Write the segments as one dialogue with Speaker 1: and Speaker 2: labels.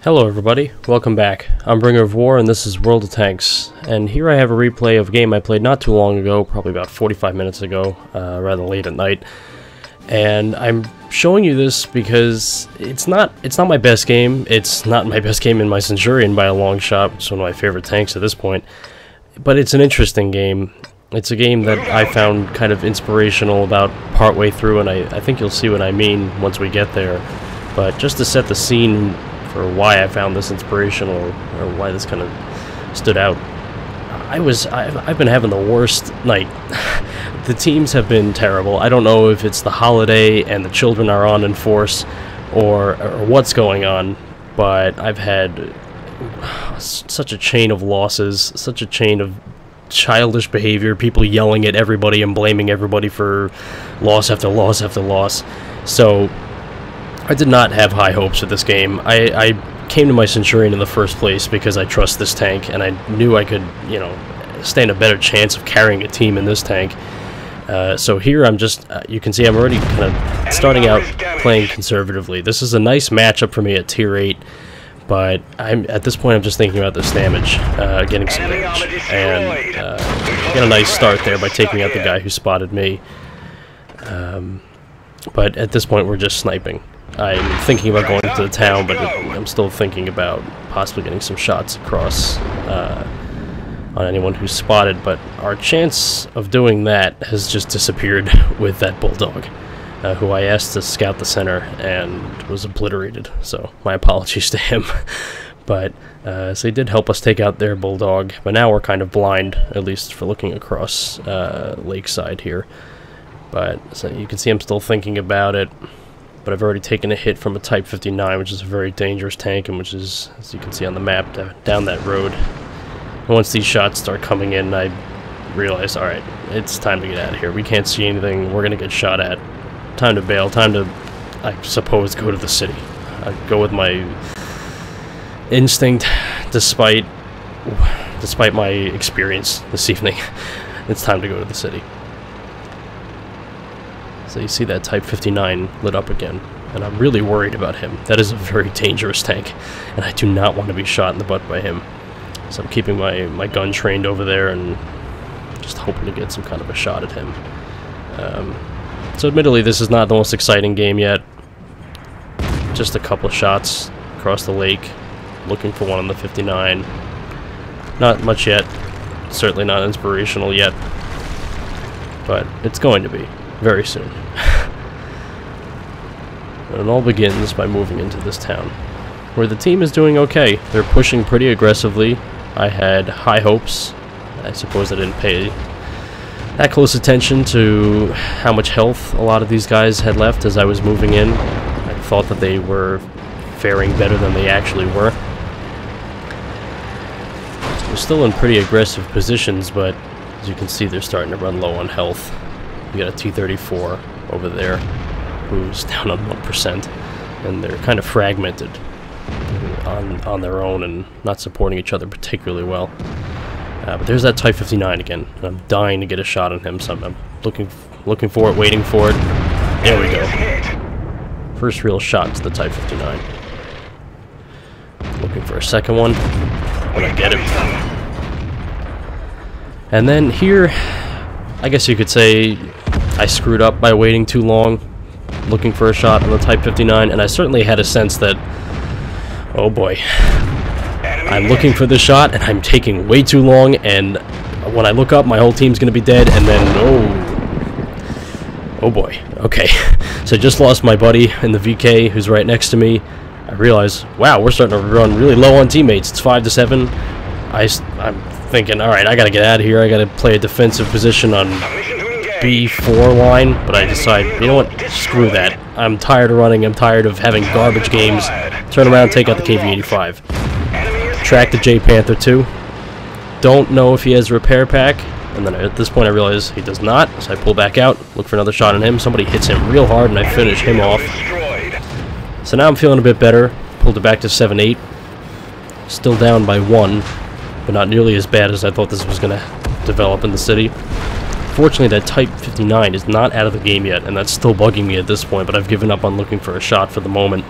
Speaker 1: Hello everybody, welcome back. I'm Bringer of War and this is World of Tanks. And here I have a replay of a game I played not too long ago, probably about 45 minutes ago, rather late at night. And I'm showing you this because it's not my best game. It's not my best game in my Centurion by a long shot. It's one of my favorite tanks at this point. But it's an interesting game. It's a game that I found kind of inspirational about partway through, and I think you'll see what I mean once we get there. But just to set the scene for why I found this inspirational, or why this kind of stood out. I've been having the worst night. The teams have been terrible. I don't know if it's the holiday and the children are on in force, or what's going on, but I've had such a chain of losses, such a chain of childish behavior, people yelling at everybody and blaming everybody for loss after loss after loss. So I did not have high hopes with this game. I came to my Centurion in the first place because I trust this tank, and I knew I could, stand a better chance of carrying a team in this tank. So here I'm just, you can see I'm already kind of starting out playing conservatively. This is a nice matchup for me at tier 8, but at this point I'm just thinking about this damage, getting some damage. And get a nice start there by taking out the guy who spotted me. But at this point we're just sniping. I'm thinking about going to the town, but I'm still thinking about possibly getting some shots across on anyone who's spotted, but our chance of doing that has just disappeared with that bulldog, who I asked to scout the center and was obliterated, so my apologies to him. But so he did help us take out their bulldog, but now we're kind of blind, at least for looking across Lakeside here. But so you can see I'm still thinking about it. But I've already taken a hit from a Type 59, which is a very dangerous tank, and which is, as you can see on the map, down that road. And once these shots start coming in, I realize, alright, it's time to get out of here. We can't see anything, we're going to get shot at. Time to bail, time to, I suppose, go to the city. I go with my instinct, despite my experience this evening. It's time to go to the city. So you see that Type 59 lit up again, and I'm really worried about him. That is a very dangerous tank, and I do not want to be shot in the butt by him. So I'm keeping my gun trained over there and just hoping to get some kind of a shot at him. So admittedly, this is not the most exciting game yet. Just a couple of shots across the lake, looking for one on the 59. Not much yet, certainly not inspirational yet, but it's going to be. Very soon. And it all begins by moving into this town, where the team is doing okay. They're pushing pretty aggressively. I had high hopes. I suppose I didn't pay that close attention to how much health a lot of these guys had left as I was moving in. I thought that they were faring better than they actually were. They're still in pretty aggressive positions, but as you can see, they're starting to run low on health. You got a T-34 over there who's down on 1%, and they're kind of fragmented on their own and not supporting each other particularly well. But there's that Type 59 again, and I'm dying to get a shot on him, so I'm looking for it, waiting for it. There we go. First real shot to the Type 59. Looking for a second one, but I get him. And then here, I guess you could say I screwed up by waiting too long, looking for a shot on the Type 59, and I certainly had a sense that, oh boy, I'm looking for this shot, and I'm taking way too long, and when I look up, my whole team's going to be dead, and then, oh boy, okay. So I just lost my buddy in the VK, who's right next to me. I realize, wow, we're starting to run really low on teammates. It's 5-7. I'm thinking, alright, I gotta get out of here, I gotta play a defensive position on B4 line, but I decide, you know what, screw that. I'm tired of running, I'm tired of having garbage games. Turn around, take out the KV-85. Track the J-Panther 2. Don't know if he has a repair pack, and then at this point I realize he does not, so I pull back out, look for another shot on him. Somebody hits him real hard, and I finish him off. So now I'm feeling a bit better. Pulled it back to 7-8. Still down by 1. But not nearly as bad as I thought this was going to develop in the city. Fortunately, that Type 59 is not out of the game yet, and that's still bugging me at this point, but I've given up on looking for a shot for the moment.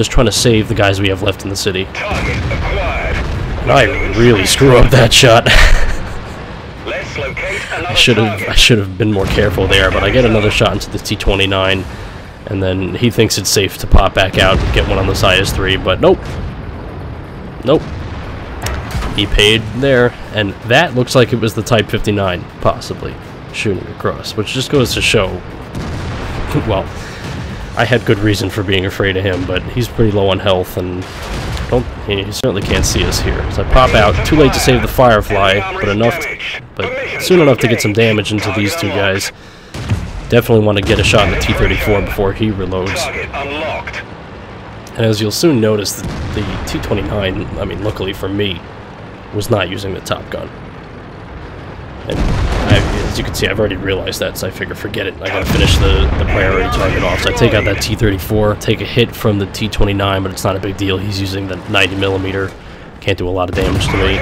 Speaker 1: just trying to save the guys we have left in the city. And I really screw up that shot. I should have been more careful there, but I get another shot into the T-29, and then he thinks it's safe to pop back out and get one on the IS-3, but nope. Nope. He paid there, and that looks like it was the Type 59, possibly, shooting across, which just goes to show, well, I had good reason for being afraid of him, but he's pretty low on health, and he certainly can't see us here. So I pop out, too late to save the Firefly, but soon enough to get some damage into these two guys. Definitely want to get a shot in the T-34 before he reloads. And as you'll soon notice, the T-29, I mean, luckily for me, was not using the Top Gun. And as you can see, I've already realized that, so I figure forget it. I gotta finish the priority target off. So I take out that T-34, take a hit from the T-29, but it's not a big deal. He's using the 90mm. Can't do a lot of damage to me.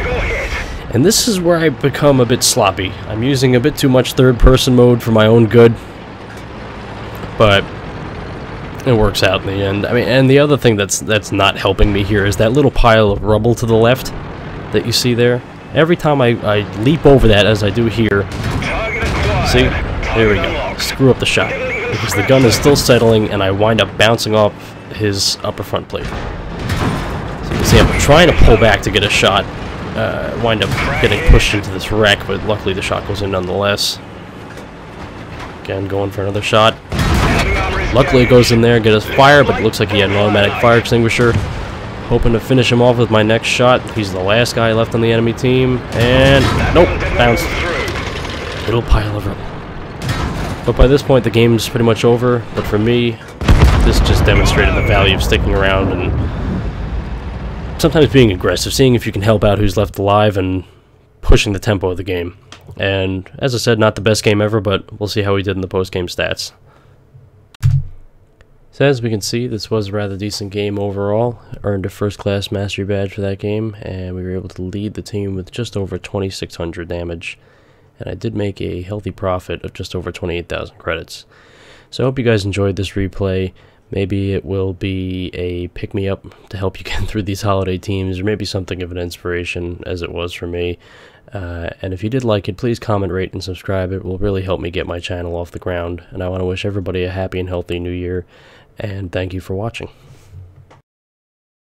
Speaker 1: And this is where I become a bit sloppy. I'm using a bit too much third-person mode for my own good, but it works out in the end. I mean, and the other thing that's not helping me here is that little pile of rubble to the left that you see there. Every time I leap over that, as I do here, see? There we go. Screw up the shot. Because the gun is still settling, and I wind up bouncing off his upper front plate. So you can see I'm trying to pull back to get a shot. Wind up getting pushed into this wreck, but luckily the shot goes in nonetheless. Again, going for another shot. Luckily it goes in there, get us fire, but it looks like he had an automatic fire extinguisher. Hoping to finish him off with my next shot. He's the last guy left on the enemy team. And nope, bounced. Little pile of rubble. But by this point the game's pretty much over. But for me, this just demonstrated the value of sticking around and sometimes being aggressive, seeing if you can help out who's left alive and pushing the tempo of the game. And as I said, not the best game ever, but we'll see how we did in the post-game stats. So as we can see, this was a rather decent game overall. Earned a first-class mastery badge for that game, and we were able to lead the team with just over 2,600 damage. And I did make a healthy profit of just over 28,000 credits. So I hope you guys enjoyed this replay. Maybe it will be a pick-me-up to help you get through these holiday teams, or maybe something of an inspiration, as it was for me. And if you did like it, please comment, rate, and subscribe. It will really help me get my channel off the ground. And I want to wish everybody a happy and healthy new year. And thank you for watching.